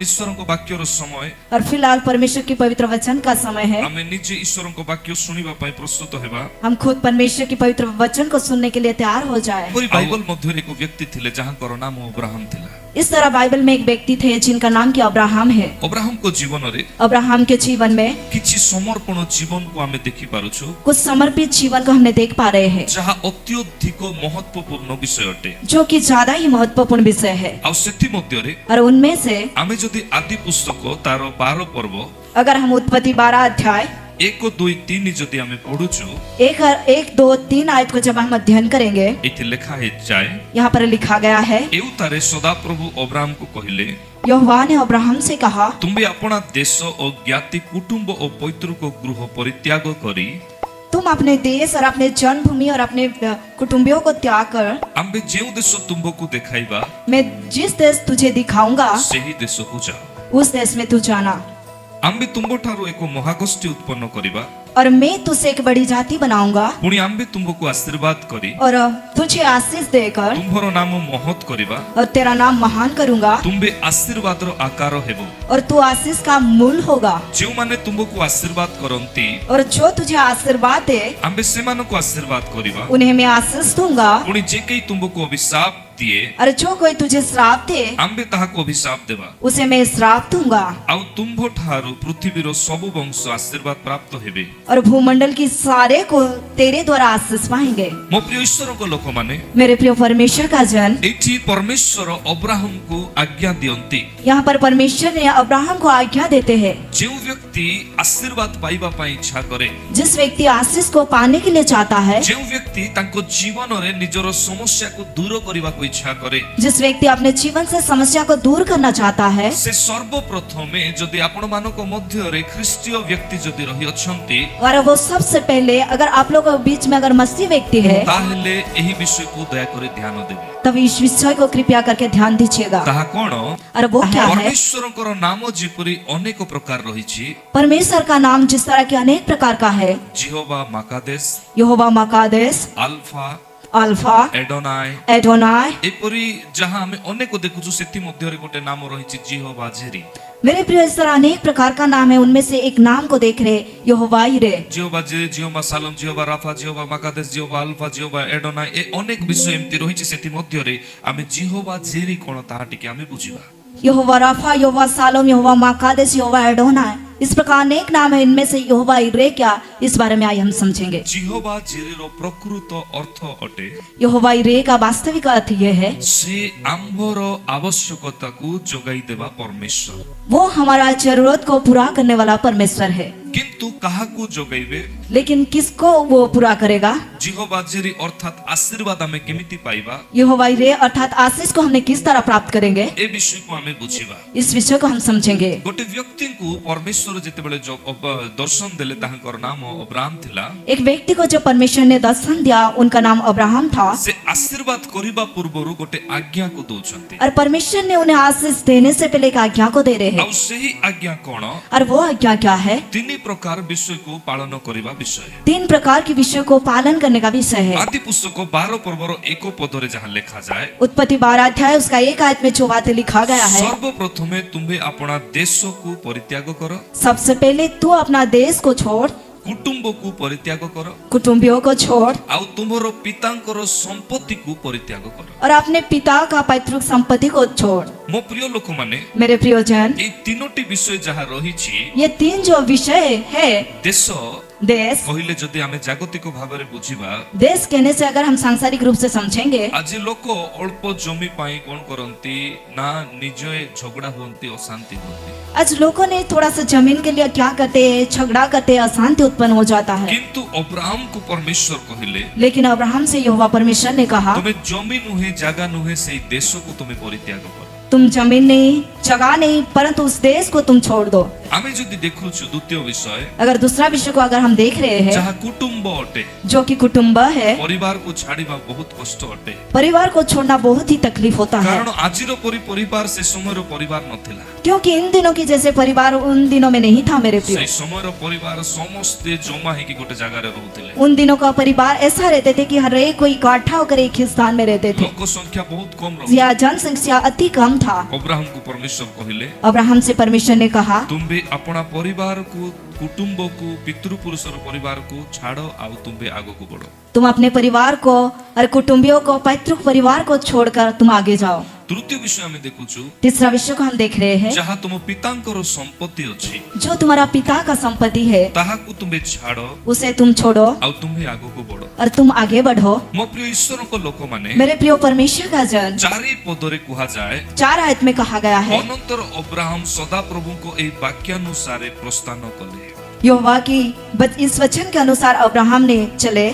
ईश्वर को वाक्यर समय और फिलहाल परमेश्वर की पवित्र वचन का समय है। आमे निजे ईश्वर को वाक्य सुनिबा पई प्रस्तुत हेबा। हम खुद परमेश्वर की पवित्र वचन को सुनने के लिए तैयार हो जाए। कोई बाइबल मध्य एक व्यक्ति थिले जहां नाम अब्राहम थिला। इस तरह बाइबल में एक व्यक्ति थे जिनका नाम की अब्राहम है। अब्राहम को जीवन रे अब्राहम के जीवन में किछि समर्पण जीवन को आमे देखि पारुछु। कुछ समर्पित जीवन को हमने देख पा रहे हैं, जहां अत्यधिक महत्वपूर्ण विषय अटे, जो कि ज्यादा ही महत्वपूर्ण विषय है। आ सेति मध्य रे और उनमें से आमे जदि आदि पुस्तक तार 12 पर्व अगर हम उत्पत्ति 12 अध्याय 1 2 3 जदि आमे पढुछु, 1 2 3 आयत को जब हम अध्ययन करेंगे, एति लिखा है जाय यहाँ पर लिखा गया है, एउ तारे सदा प्रभु अब्राहम को कहिले, यहोवा ने अब्राहम से कहा, तुम्बे अपना देश और ज्ञाति कुटुंब और पैतृक गृह परित्याग करी तुम अपने देश और अपने जन्मभूमि और अपने कुटुंबियों को त्याग कर आम्बे जेउ देश तुमको देखाइबा मैं जिस देश तुझे दिखाऊंगा सेही देश को जाओ। उस देश में तू जाना, आम्बे तुमको ठारो एको महागोष्ठी उत्पन्न करिबा और मैं तुझसे एक बड़ी जाति बनाऊंगा, पुणी आम्बे तुमको आशीर्वाद करी और तुझे आशीष देकर तुम्हारो नाम महत करिबा और तेरा नाम महान करूंगा, तुम्बे आशीर्वाद रो आकार हेबो, और तू आशीष का मूल होगा। जेउ माने तुमको आशीर्वाद करंती और जो तुझे आशीर्वाद दे आम्बे सेमानको आशीर्वाद करिबा, उन्हें मैं आशीष दूंगा, पुणी जे केई तुमको अभिशाप दिए और जो कोई तुझे श्राप दे आम्बे ताहाको अभिशाप देबा, उसे मैं श्राप दूंगा। आउ तुम्भो ठारो पृथ्वीर सब वंश आशीर्वाद प्राप्त हेबे, और भूमंडल की सारे को तेरे द्वारा आशीष पाएंगे। मो प्रिय ईश्वर को लोक माने मेरे प्रिय परमेश्वर का जन, एठी परमेश्वर अब्राहम को आज्ञा दियंती, यहाँ पर परमेश्वर ने अब्राहम को आज्ञा देते हैं, जेउ व्यक्ति आशीर्वाद पाइबा पई इच्छा करे, जिस व्यक्ति आशीष को पाने के लिए चाहता है, जेउ व्यक्ति तांको जीवन रे निजर समस्या को दूर करिबा को इच्छा करे, जिस व्यक्ति अपने जीवन से समस्या को दूर करना चाहता है, से सर्वप्रथमे जदि आपण मानको मध्य रे ख्रिस्तीय व्यक्ति जदि रही अछंती, और वो सबसे पहले अगर आप लोगों के बीच में अगर मसीह व्यक्ति है, ताहले एही विषय को दया करे ध्यान देबे। तब इस विषय को कृपया करके ध्यान दीजिएगा। ताहा कोन? और वो क्या है? परमेश्वरकर नाम जेपरि अनेक प्रकार रहिछि, परमेश्वर का नाम जिस तरह के अनेक प्रकार का है, जिहोवा माकादेश, यहोवा मकादेश, अल्फा, अल्फा, एडोनाय, एडोनाय, एपरि जहां हमें अनेक देखुछु सेति मध्य रे गोटे नाम रहिछि जिहोवा जेरी। मेरे प्रिय इस तरह अनेक प्रकार का नाम है, उनमें से एक नाम को देख रहे, यहोवा यिरे, जिहोवा जेरी, जिहोवा सालम, जिहोवा राफा, जिहोवा माकादेश, जिहोवा अल्फा, जिहोवा एडोनाय, ए अनेक विषय एमति रहिछि सेति मध्य रे आमे जिहोवा जेरी कोन ताहा टिके आमे बुझिबा। यहोवा राफा, यहोवा सालोम, यहोवा मकादेश, यहोवा एडोनाय, इस प्रकार अनेक नाम है। इनमें से यहोवा यिरे क्या, इस बारे में आज हम समझेंगे। जिहोवा जेरी रो प्रकृत अर्थ अटे, यहोवा यिरे का वास्तविक अर्थ यह है, से आम्भर आवश्यकता को जोगाई देवा परमेश्वर, वो हमारा जरूरत को पूरा करने वाला परमेश्वर है। किंतु काहाकू जोगाइबे, लेकिन किसको वो पूरा करेगा? जिहोवा जेरी अर्थात आशीर्वाद हमें केमिति पाइबा, यहोवा यिरे अर्थात आशीष को हमने किस तरह प्राप्त करेंगे, ए विषय को हमें बुझिबा। इस विषय को हम समझेंगे। गोटे व्यक्ति को परमेश्वर जेतेबेले जो दर्शन देले ताहाकर नाम अब्राहम थिला, एक व्यक्ति को जब परमेश्वर ने दर्शन दिया, उनका नाम अब्राहम था, से आशीर्वाद करिबा पूर्वरु गोटे आज्ञा को दोचंती, और परमेश्वर ने उन्हें आशीष देने से पहले एक आज्ञा को दे रहे हैं। और सही आज्ञा कोन? और वो आज्ञा क्या है? तीन प्रकार विषय को पालन करिबा विषय, 3 प्रकार के विषय को पालन करने का विषय है। आदि पुस्तक 12 पर्वर 1 पदरे जहां लिखा जाए, उत्पत्ति 12 अध्याय उसका 1 आयत में जो बातें लिखा गया है, सर्वप्रथमे तुम्हें अपना देश को परित्याग करो, सबसे पहले तू अपना देश को छोड़, कुटुंब को परित्याग करो, कुटुंबियों को छोड़, आउ तुम्हारो पितांकर संपत्ति को परित्याग करो, और अपने पिता का पैतृक संपत्ति को छोड़। मो प्रिय लोक माने मेरे प्रियजन, ए तीनोटी विषय जहां रहिछि, ये 3 जो विषय है, देश देश कहले जदि आमे जागतिक भाबरे बुझिबा, देश कहने से अगर हम सांसारिक रूप से समझेंगे, आज लोक अल्प जमी पाई कोन करंती ना, निजे झगड़ा होंती, अशांति होंती। आज लोगों ने थोड़ा सा जमीन के लिए क्या करते हैं, झगड़ा करते हैं, अशांति उत्पन्न हो जाता है। किंतु अब्राहम को परमेश्वर कहले, लेकिन अब्राहम से यहोवा परमेश्वर ने कहा, तुम्हें जमी नुहे जागा नुहे से देश को तुम्हें परित्याग करो, तुम जमीन नहीं, जगह नहीं, परंतु उस देश को तुम छोड़ दो। आमे जदि देखुछु द्वितीय विषय, अगर दूसरा विषय को अगर हम देख रहे हैं, जहां कुटुंब अटे, जो कि कुटुंब है, परिवार को छाड़ीबा बहुत कष्ट अटे, परिवार को छोड़ना बहुत ही तकलीफ होता है, कारण आजिर परिवार से समयर परिवार नथिला, क्योंकि इन दिनों की जैसे परिवार उन दिनों में नहीं था। मेरे प्रिय, से समयर परिवार समस्ते जमा है कि गोटे जगह रे रहउथिले, उन दिनों का परिवार ऐसा रहते थे कि हर एक कोई इकट्ठा होकर एक ही स्थान में रहते थे, लोक संख्या बहुत कम रही, या जनसंख्या अति कम था। अब्राहम को परमेश्वर कहले अब्राहम से परमेश्वर ने कहा, तुम्बे अपना परिवार को कुटुंब को पितृपुरुषर परिवार को छाड़ो आउ तुम्बे आगो को बढ़ो। तुम अपने परिवार को और कुटुंबियों को पैतृक परिवार को छोड़कर तुम आगे जाओ। तृतीय विषय आमे देखुछु तीसरा विषय को हम देख रहे हैं, जहाँ तुम पितांकर संपत्ति अछि जो तुम्हारा पिता का संपत्ति है ताहाकु तुम्बे छाड़ो उसे तुम छोड़ो आउ तुम्बे आगो को बढ़ो। और तुम आगे बढ़ो। मो प्रिय ईश्वर को लोक माने मेरे प्रिय परमेश्वर का जन चारि पदरे कुहा जाए 4 आयत में कहा गया है, अनंतर अब्राहम सदा प्रभु को ए वाक्यानुसारे प्रस्थान कले। यहोवा की इस वचन के अनुसार अब्राहम ने चले।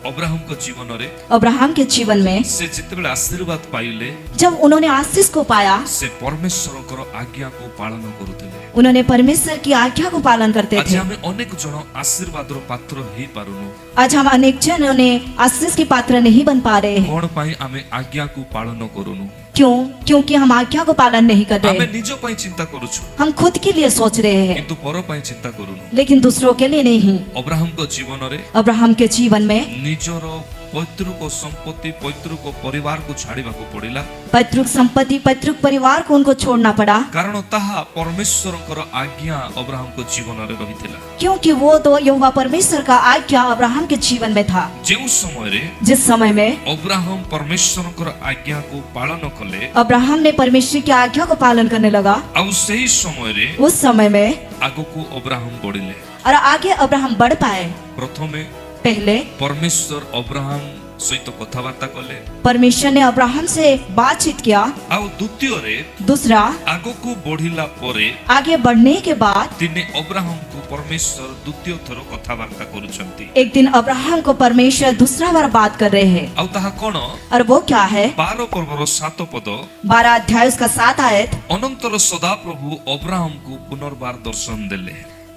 अब्राहम को जीवन रे अब्राहम के जीवन में से जितेबेले आशीर्वाद पाइले जब उन्होंने आशीष को पाया, से परमेश्वर आज्ञा को पालन करुथिले। उन्होंने परमेश्वर की आज्ञा को पालन करते आज थे। हमें अनेक जन आशीर्वाद रो पात्र ही पारुनु आज हम अनेक जनों ने आशीष की पात्र नहीं बन पा रहे हैं। कोण पाई आमे आज्ञा को पालन करुनु। क्यों? क्योंकि हम आज्ञा को पालन नहीं कर आमे रहे। निज पाई चिंता करूछु हम खुद के लिए सोच रहे हैं, किंतु पर पाई चिंता करुनु। लेकिन दूसरों के लिए नहीं। अब्राहम को जीवन रे अब्राहम के जीवन में निजर पैतृक संपत्ति पैतृक परिवार को छाड़ीबा को पड़िला, पैतृक संपत्ति पैतृक परिवार को उनको छोड़ना पड़ा, कारण ताहा परमेश्वरकर आज्ञा अब्राहम को जीवन रे रहिथिला। क्योंकि वो तो यहोवा परमेश्वर का आज्ञा अब्राहम के जीवन में था। जेउ समय रे जिस समय में अब्राहम परमेश्वरकर आज्ञा को पालन कले अब्राहम ने परमेश्वर की आज्ञा को पालन करने लगा, आउ सही समय रे उस समय में आगो को अब्राहम बढ़िले। और आगे अब्राहम बढ़ पाए। प्रथमे पहले परमेश्वर अब्राहम सहित कथबार्ता कले, परमेश्वर ने अब्राहम से बातचीत किया। आउ द्वितीय रे दूसरा, आगो को बढ़िला परे आगे बढ़ने के बाद दिने अब्राहम को परमेश्वर द्वितीय थर कथबार्ता करूछंती। एक दिन अब्राहम को परमेश्वर दूसरा बार बात कर रहे हैं। आउ ताहा कोन और वो क्या है? 12 पर्वर 7 पद 12 अध्याय उसका 7 आयत। अनंतर सदा प्रभु अब्राहम को पुनर्बार दर्शन देले।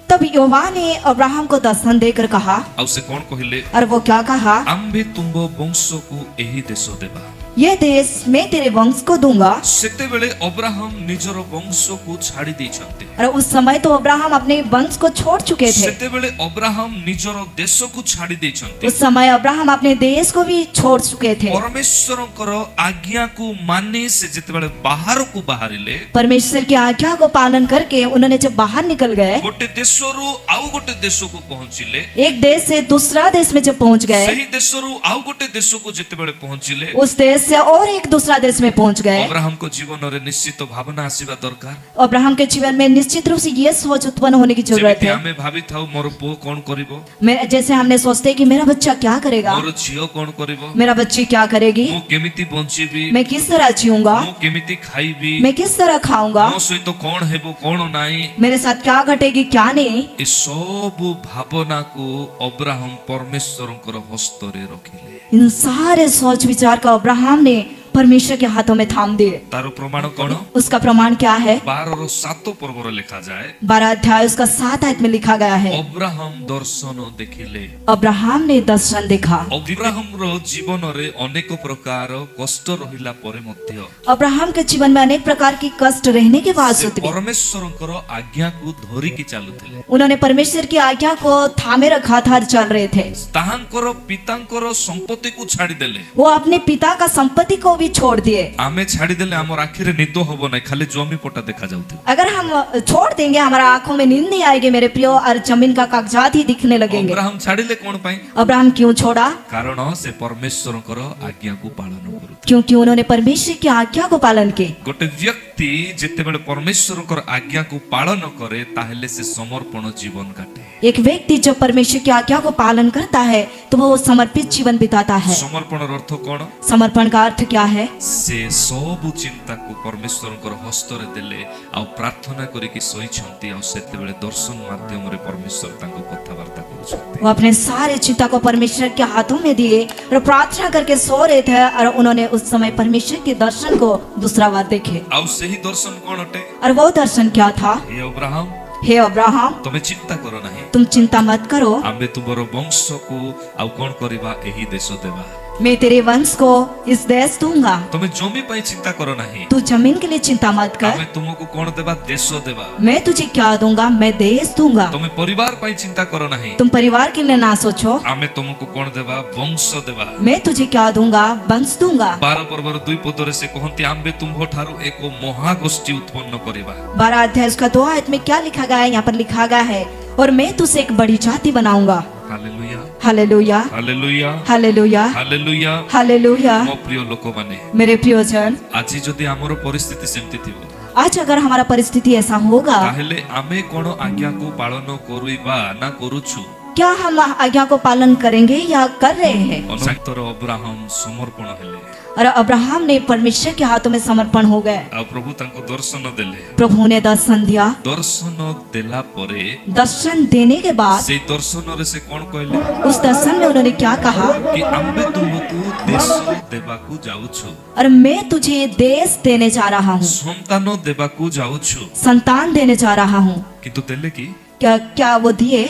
तब यहोवा ने अब्राहम को दर्शन देकर कहा, आउ से कोन कहिले और वो क्या कहा? आम्भे तुंबो वंश को एही देश देबा। ये देश मैं तेरे वंश को दूंगा। सेतेबेले अब्राहम निजर वंश को छाड़ी देछंते। और उस समय तो अब्राहम अपने वंश को छोड़ चुके थे। सेतेबेले अब्राहम निजर देश को छाड़ी देछंते। उस समय अब्राहम अपने देश को भी छोड़ चुके थे। परमेश्वरकर आज्ञा को माने से जेतेबेले बाहर को बाहरिले, परमेश्वर की आज्ञा को पालन करके उन्होंने जब बाहर निकल गए, गोटे देशरु आउ गोटे देश को पहुंचिले, एक देश से दूसरा देश में जब पहुंच गए, सही देशरु आउ गोटे देश को जेतेबेले पहुंचिले, उस देश से और एक दूसरा देश में पहुंच गए। अब्राहम को जीवन रे निश्चित भावना आसीबा दरकार। अब्राहम के जीवन में निश्चित रूप से ये सोच उत्पन्न होने की जरूरत जेमिति है। हमें भाभी थाउ मोर पो कोन करिवो, जैसे हमने सोचते हैं कि मेरा बच्चा क्या करेगा, मोर झियो कोन करिवो, मेरा बच्ची क्या करेगी, मु केमिति बंचीबी, मैं किस तरह जीऊंगा, मु केमिति खाइबी, मैं किस तरह खाऊंगा, मो सहित कोन हेबो कोन नाही, मेरे साथ क्या घटेगी क्या नहीं। ए सब भावना को अब्राहम परमेश्वरकर हस्तरे रखिले। इन सारे सोच विचार का अब्राहम ने परमेश्वर के हाथों में थाम दिए। तारो प्रमाण कोन? उसका प्रमाण क्या है? 12 रो 7 पर्वर लिखा जाए, 12 अध्याय उसका 7 आयत में लिखा गया है, अब्राहम दर्शन देखिले। अब्राहम ने दर्शन देखा। अब्राहम रो जीवन रे अनेक प्रकार कष्ट रहिला परे मध्य अब्राहम के जीवन में अनेक प्रकार की कष्ट रहने के बावजूद भी परमेश्वरकर आज्ञा को धरि की चालुथिले। उन्होंने परमेश्वर की आज्ञा को थामे रखा था, चल रहे थे। ताहांकर पितांकर संपत्ति को छाड़ी देले। वो अपने पिता का संपत्ति को भी छोड़ दिए। आमे छाड़ी देले हमर आखिरे निद होबो नै, खाली जमी पटा देखा जाउथि। अगर हम छोड़ देंगे हमारा आंखों में नींद नहीं आएगी मेरे प्रियो, और जमीन का कागजात ही दिखने लगेंगे। अब्राहम छाड़िले कोन पई? अब्राहम क्यों छोड़ा? कारण से परमेश्वरकर आज्ञा को पालन करू। क्योंकि उन्होंने परमेश्वर की आज्ञा को पालन की। गोटे व्यक्ति जेतेबेले परमेश्वरकर आज्ञा को पालन करे ताहेले से समर्पण जीवन काटे। एक व्यक्ति जब परमेश्वर की आज्ञा को पालन करता है तो वो समर्पित जीवन बिताता है। समर्पण अर्थ कोन? समर्पण का अर्थ क्या है? से सब चिंता को परमेश्वरकर हस्तरे देले आ प्रार्थना करी कि सोई छंती आ सेतेबेले दर्शन माध्यम रे परमेश्वर तांको कथावार्ता करूछंती। वो अपने सारे चिंता को परमेश्वर के हाथों में दिए और प्रार्थना करके सो रहे थे, और उन्होंने उस समय परमेश्वर के दर्शन को दूसरा बार देखे। आ सही दर्शन कोन अटे? और वो दर्शन क्या था? हे अब्राहम, हे अब्राहम, तमे चिंता करो नहीं, तुम चिंता मत करो, आमे तुमरो वंश को आ कोन करबा एही देश देबा। मैं तेरे वंश को इस देश दूंगा। तमे जमी पाई चिंता करो नहीं, तू जमीन के लिए चिंता मत कर। आमे तुमको कोन देबा देश देबा। मैं तुझे क्या दूंगा, मैं देश दूंगा। तमे परिवार पाई चिंता करो नहीं, तुम परिवार के लिए ना सोचो। आमे तुमको कोन देबा वंश देबा। मैं तुझे क्या दूंगा, वंश दूंगा। 12 पर्वर 2 पदरे से कहंती आम्बे तुमको ठारू एक महागोष्ठी उत्पन्न करिबा। 12 अध्याय उसका 2 आयत में क्या लिखा गया है, यहाँ पर लिखा गया है, और मैं तुझसे एक बड़ी जाति बनाऊंगा। Hallelujah hallelujah hallelujah hallelujah hallelujah. Hallelujah. मो प्रिय लोक माने, मेरे प्रियजन, आज जदि हमर परिस्थिति सेमति थिबो, आज अगर हमारा परिस्थिति ऐसा होगा, ताहेले आमे कोन आज्ञा को पालन करूबा ना करूछु। क्या हम आज्ञा को पालन करेंगे या कर रहे हैं? अनंतर अब्राहम समर्पण हेले, और अब्राहम ने परमेश्वर के हाथों में समर्पण हो गए। आ प्रभु तांको दर्शन देले। प्रभु ने दर्शन दिया। दर्शन देला परे दर्शन देने के बाद से दर्शन रे से कोन कहले उस दर्शन में उन्होंने क्या कहा कि आम्बे तुमको देश देबाकू जाउछु, और मैं तुझे देश देने जा रहा हूँ, संतान देबाकू जाउछु। संतान देने जा रहा हूँ। किंतु देले की क्या क्या वो दिए?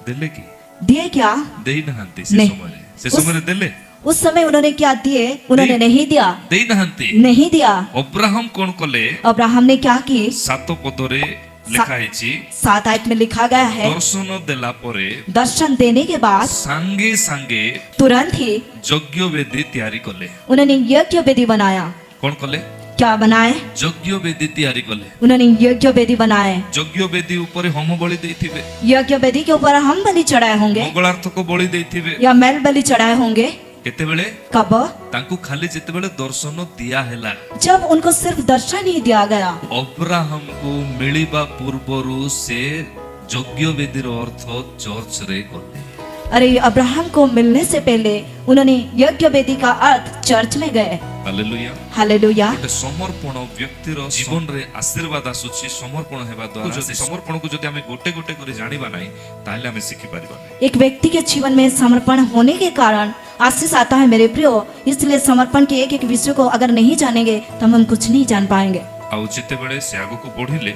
देले की दिए क्या? देई नहंती से नहीं। समय से समय देले उस समय उन्होंने क्या दिए? उन्होंने नहीं दिया, देई नहंती। नहीं दिया। अब्राहम कोन कले अब्राहम ने क्या की? 7 पदरे लिखा है 7 आयत में लिखा गया है, दर्शन देला परे दर्शन देने के बाद सांगे सांगे तुरंत ही यज्ञ वेदी तैयारी कले। उन्होंने यज्ञ वेदी बनाया। कोन कले? क्या बनाए? यज्ञ वेदी तैयारी कले। उन्होंने यज्ञ वेदी बनाए। यज्ञ वेदी ऊपर होम बलि देथिबे, यज्ञ वेदी के ऊपर हम बलि चढ़ाए होंगे मंगलार्थ को बलि देथिबे। या मेल बलि चढ़ाए होंगे। केते बेले कब? तांकु खाली जेते बेले दर्शन दिया हेला, जब उनको सिर्फ दर्शन ही दिया गया। अब्राहम को मिलिबा पूर्वरु से यज्ञ वेदी रो अर्थ चर्च रे कले। अरे अब्राहम को मिलने से पहले उन्होंने यज्ञ वेदी का अर्थ चर्च में गए। हालेलुया। हालेलुया। गोटे समर्पण व्यक्तिर जीवन रे आशीर्वाद आसुची समर्पण हेबा द्वारा। से समर्पण को जदि हमें गोटे गोटे करी जानिबा नाही ताहले हमें सिखि परिबा नाही। एक व्यक्ति के जीवन में समर्पण होने के कारण आशीष आता है मेरे प्रियो। इसलिए समर्पण के एक एक विषय को अगर नहीं जानेंगे तो हम कुछ नहीं जान पाएंगे। आउ जेते बेले से आगो को बढ़िले,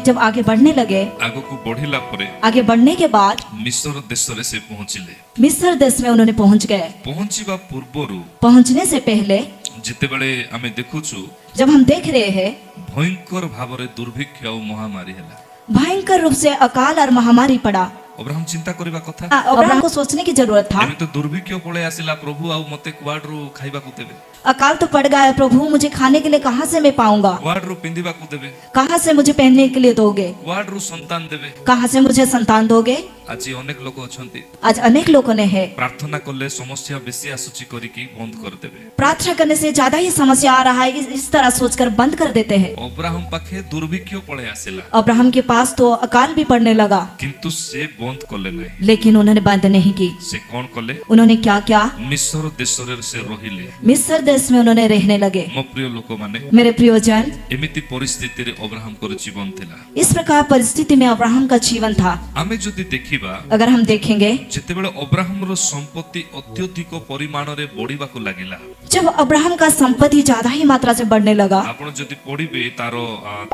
जब आगे बढ़ने लगे, आगो को बढ़िला परे आगे बढ़ने के बाद मिस्र देश रे से पहुंचिले। मिस्र देश में उन्होंने पहुंच गए। पहुंचिबा पूर्वरु पहुंचने से पहले जेते बेले हमें देखुछु जब हम देख रहे हैं भयंकर भावरे दुर्भिक्ष और महामारी हेला। भयंकर रूप से अकाल और महामारी पड़ा। अब्राहम चिंता करिबा कथा, अब्राहम को सोचने की जरूरत था। एमे तो दुर्भिक्ष पळे आसिला, प्रभु आउ मते क्वाडरु खाइबा को देबे। अकाल तो पड़ गया है, प्रभु मुझे खाने के लिए कहाँ से मैं पाऊंगा? क्वाडरु पिंदिबा को देबे। कहाँ से मुझे पहनने के लिए दोगे? क्वाडरु संतान देबे। कहाँ से मुझे संतान दोगे? आज अनेक लोक अछंती, आज अनेक लोगों ने है प्रार्थना करले समस्या बेसी आसुची करिकी बंद कर देबे। प्रार्थना करने से ज्यादा ही समस्या आ रहा है, इस तरह सोचकर बंद कर देते हैं। अब्राहम पाखे दुर्भिक्ष पळे आसिला, अब्राहम के पास तो अकाल भी पड़ने लगा, किंतु से बंद करले नहीं। लेकिन उन्होंने बंद नहीं की। से कोन कले? उन्होंने क्या क्या? मिस्र देश रे से रहिले। मिस्र देश में उन्होंने रहने लगे। मो प्रिय लोक माने, मेरे प्रियजन, एमिति परिस्थिति रे अब्राहम को जीवन थिला। इस प्रकार परिस्थिति में अब्राहम का जीवन था। आमे जदि देखिबा, अगर हम देखेंगे, जेतेबेले अब्राहम रो संपत्ति अत्यधिक परिमाण रे बढ़िबा को लागिला। जब अब्राहम का संपत्ति ज्यादा ही मात्रा से बढ़ने लगा, आपण जदि पढिबे तारो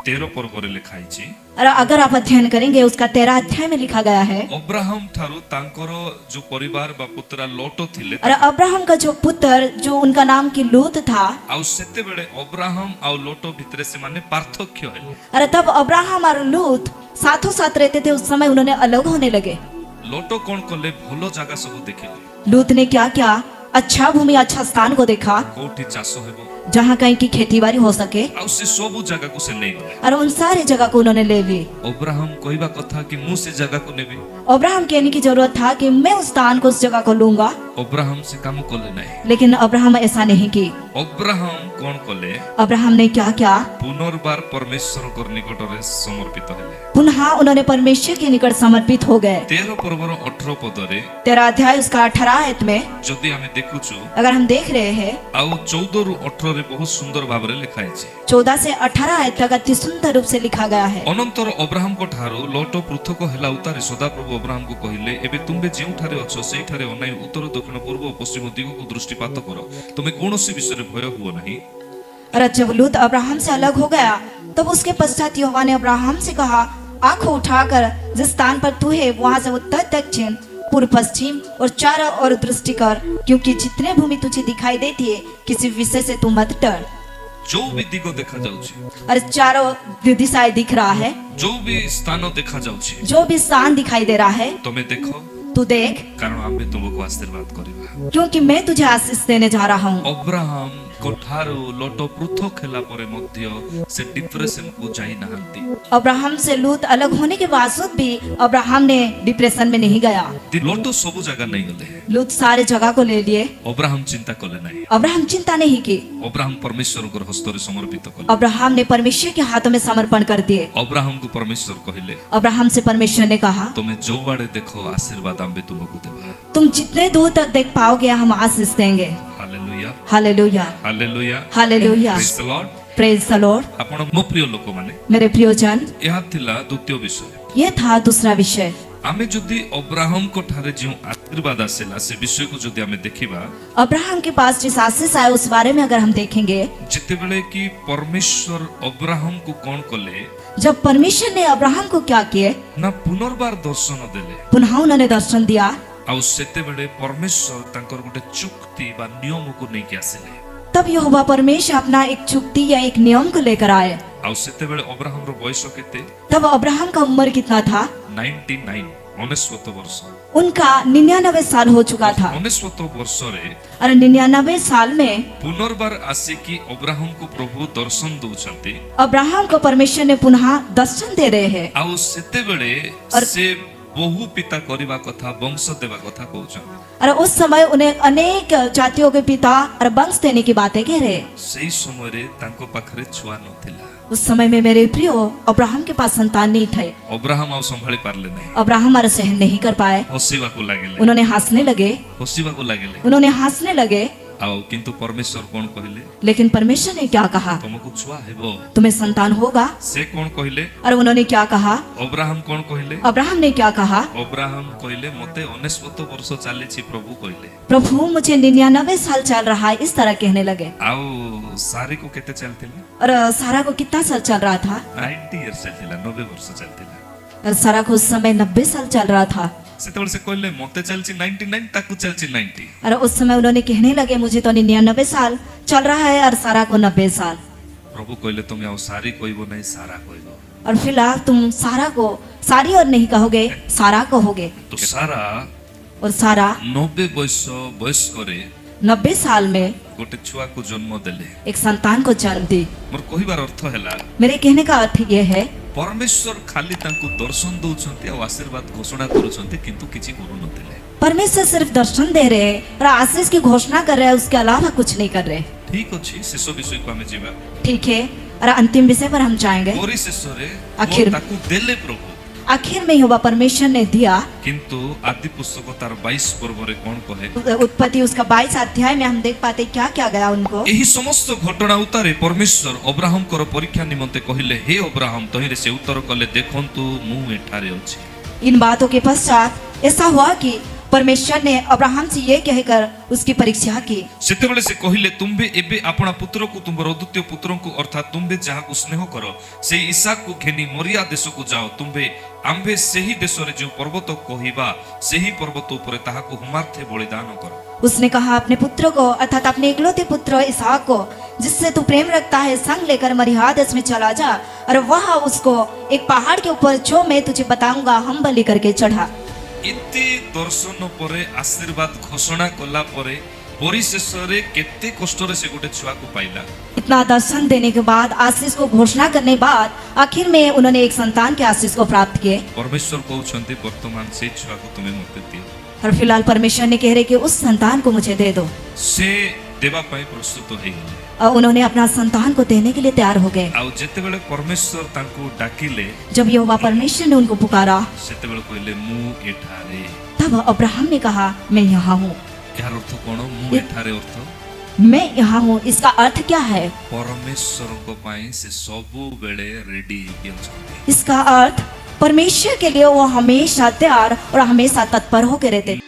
13 पर्व रे लिखा हिची। और अगर आप अध्ययन करेंगे उसका 13 अध्याय में लिखा गया है, अब्राहम थारु तांकर जो परिवार बा पुत्रा लोटो थिले, और अब्राहम का जो पुत्र जो उनका नाम की लूत था, आउ सेतेबेले अब्राहम आउ लोटो भितरे से माने पार्थक्य है। और तब अब्राहम और लूत साथों साथ रहते थे। उस समय उन्होंने अलग होने लगे। लोटो कोन कले? भलो जागा सब देखिले। लूत ने क्या क्या? अच्छा भूमि, अच्छा स्थान को देखा, कोठी चासो हेबो, जहाँ कहीं की खेती बाड़ी हो सके, आउ से सब जगह को से नहीं गले। और उन सारे जगह को उन्होंने ले ली। अब्राहम कहबा कथा कि मु से जगह को नेबी। अब्राहम कहने की जरूरत था कि मैं उस स्थान को, उस जगह को लूंगा, अब्राहम से काम कले नहीं। लेकिन अब्राहम ऐसा नहीं की। अब्राहम कोन कले? अब्राहम ने क्या क्या? पुनर्बार परमेश्वर को निकट रे समर्पित हेले। पुनः उन्होंने परमेश्वर के निकट समर्पित हो गए। 13 पर्वर 18 पदरे 13 अध्याय उसका 18 आयत में जदि हमें देखुछु, अगर हम देख रहे हैं, आउ 14 रु 18 रे बहुत सुंदर भाव रे लिखा है। 14 से 18 आयत तक अति सुंदर रूप से लिखा गया है। अनंतर अब्राहम को ठारो लोटो पृथक हेला उतारे सदाप्रभु अब्राहम को कहिले, एबे तुमे जेउ ठारे अछो सेई ठारे अनाई उत्तर दक्षिण पूर्व पश्चिम दिग को दृष्टिपात करो, तुमे कोनोसी विषय भय हुओ नहीं। और जब लूत अब्राहम से अलग हो गया, तब उसके पश्चात यहोवा ने अब्राहम से कहा, आंखों उठाकर जिस स्थान पर तू है वहां से उत्तर दक्षिण पूर्व पश्चिम और चारों ओर दृष्टि कर, क्योंकि जितने भूमि तुझे दिखाई देती है किसी विषय से तू मत डर। जो भी दिग देखा जाउछि, और चारों दिशाएं दिख रहा है, जो भी स्थान देखा जाउछि, जो भी स्थान दिखाई दे रहा है तमे देखो, तू देख, कारण आमे तुमको आशीर्वाद करिबा। क्योंकि मैं तुझे आशीष देने जा रहा हूँ। अब्राहम कोठारो लोटो पृथक हेला परे मध्य से डिप्रेशन को जाई नाहंती। अब्राहम से लूत अलग होने के बावजूद भी अब्राहम ने डिप्रेशन में नहीं गया। दी लोटो सबु जगह नहीं गले, लूत सारे जगह को ले लिए। अब्राहम चिंता कले नहीं। अब्राहम चिंता नहीं की। अब्राहम परमेश्वर को हस्तरे समर्पित कले। अब्राहम ने परमेश्वर के हाथों में समर्पण कर दिए। अब्राहम को परमेश्वर कहिले, अब्राहम से परमेश्वर ने कहा, तुम्हें जो बाड़े देखो आशीर्वाद आम्बे तुमको देबा। तुम जितने दूर तक देख पाओगे हम आशीष देंगे। Hallelujah, hallelujah, hallelujah, hallelujah, praise the Lord. Praise the Lord. आपण मो प्रिय लोक माने, मेरे प्रियजन, यह थिला द्वितीय विषय। ये था दूसरा विषय। आमे जदि अब्राहम को ठारे जो आशीर्वाद आसेला से विषय को जदि आमे देखिबा, अब्राहम के पास जिस आशीष आया उस बारे में अगर हम देखेंगे, जितेबेले कि परमेश्वर अब्राहम को कौन कले जब परमेश्वर ने अब्राहम को क्या किए, ना पुनर्बार दर्शन देले, पुनः उन्होंने दर्शन दिया। आउ सेतेबेले परमेश्वर तांकर गोटे चुक्ति बा नियम को नहीं के आसिले। तब यहोवा परमेश्वर अपना एक चुक्ति या एक नियम को लेकर आए। आउ सेतेबेले अब्राहम रो बयस केते? तब अब्राहम का उम्र कितना था? 99 वर्ष। उनका 99 साल हो चुका था। 99 वर्ष रे और 99 साल में पुनर्बार आसी कि अब्राहम को प्रभु दर्शन दउछंती। अब्राहम को परमेश्वर ने पुनः दर्शन दे रहे हैं। आउ सेतेबेले से बहु पिता करिबा कथा, वंश देवा कथा कहउछन। और उस समय उन्हें अनेक जातियों के पिता और वंश देने की बातें कह रहे। सही समय रे तांको पाखरे छुआ नथिला। उस समय में मेरे प्रियो अब्राहम के पास संतान नहीं थे। अब्राहम आउ संभाली पारले नहीं। अब्राहम और सहन नहीं कर पाए। हसीबा को लागेले, उन्होंने हंसने लगे, हसीबा को लागेले। उन्होंने हंसने लगे। आउ किंतु परमेश्वर कोन कहिले? लेकिन परमेश्वर ने क्या कहा? तुमको छुआ हेबो, तुम्हें संतान होगा। से कोन कहिले? और उन्होंने क्या कहा? अब्राहम कोन कहिले? अब्राहम ने क्या कहा? अब्राहम कहिले मते 99 वर्ष चालीछि प्रभु कहिले। प्रभु मुझे 99 साल चल रहा है, इस तरह कहने लगे। आउ सारी को केते चलतिले? और सारा को कितना साल चल रहा था? 90 इयर्स चलतिला, 90 वर्ष चलतिला। और सारा को उस समय 90 साल चल रहा था। सेतेबेले से कहिले मते चलछि 99, ताकू चलछि 90। और उस समय उन्होंने कहने लगे मुझे तो 99 साल चल रहा है और सारा को 90 साल। प्रभु कहिले तुम आउ सारी कहबो नहीं, सारा कहबो। और फिलहाल तुम सारा को सारी और नहीं कहोगे, सारा कहोगे। तो सारा और सारा 90 बयस करे 90 साल में गोटे छुआ को जन्म देले। एक संतान को जन्म दी। मोर कहिबार अर्थ हैला, मेरे कहने का अर्थ ये है, परमेश्वर खाली तांको दर्शन दउछंती आ आशीर्वाद घोषणा करूछंती, किंतु किछि करू नथिले। परमेश्वर सिर्फ दर्शन दे रहे हैं और आशीष की घोषणा कर रहे हैं, उसके अलावा कुछ नहीं कर रहे। ठीक अछि, शेष विषय को हमें जीवा। ठीक है, और अंतिम विषय पर हम जाएंगे। ओरी शेष रे आखिर- ताकू देले प्रभु, आखिर में यहोवा परमेश्वर ने दिया। किंतु आदि पुस्तक तार 22 पर्व रे कोन कहे? उत्पत्ति उसका 22 अध्याय में हम देख पाते क्या क्या गया उनको। एही समस्त घटना उतारे परमेश्वर अब्राहम कर परीक्षा निमंते कहिले, हे अब्राहम, तहिरे से उत्तर कले, देखंतु मु एठारे अछि। इन बातों के पश्चात ऐसा हुआ कि परमेश्वर ने अब्राहम से ये कहकर उसकी परीक्षा की। सेतेबेले से कहिले, तुम्बे एबे अपना पुत्र को, तुमर अद्वितीय पुत्र को, अर्थात तुम्बे जहा को स्नेह करो, से इसहाक को घेनी मोरिया देश को जाओ। तुम्बे आंबे सेही देश रे जो पर्वत कहिबा, सेही पर्वत ऊपर ताहाको हुमार्थे बलिदान करो। उसने कहा, अपने पुत्र को अर्थात अपने इकलौते पुत्र इसहाक को, जिससे तू प्रेम रखता है, संग लेकर मरिहा देश में चला जा, और वहां उसको एक पहाड़ के ऊपर जो मैं तुझे बताऊंगा हम बलि करके चढ़ा। इति दर्शन परे आशीर्वाद घोषणा कला परे परिशेष रे केते कष्ट रे से गोटे छुआ को पाइला। इतना दर्शन देने के बाद, आशीष को घोषणा करने बाद, आखिर में उन्होंने एक संतान के आशीष को प्राप्त किए। परमेश्वर कहउछंती, वर्तमान से छुआ को तुम्हें मते दियो। और फिलहाल परमेश्वर ने कह रहे कि उस संतान को मुझे दे दो। से देवा पाई प्रस्तुत हो गए। और उन्होंने अपना संतान को देने के लिए तैयार हो गए। आउ जेतेबेले परमेश्वर तांको डाकिले, जब यहोवा परमेश्वर ने उनको पुकारा, सेतेबेले कहले, मु एठारे। तब अब्राहम ने कहा, मैं यहाँ हूँ। यार अर्थ कोन? मु एठारे अर्थ मैं यहाँ हूँ, इसका अर्थ क्या है? परमेश्वर को पाई से सबु बेले रेडी के अछंती। इसका अर्थ परमेश्वर के लिए वो हमेशा तैयार और हमेशा तत्पर होकर रहते।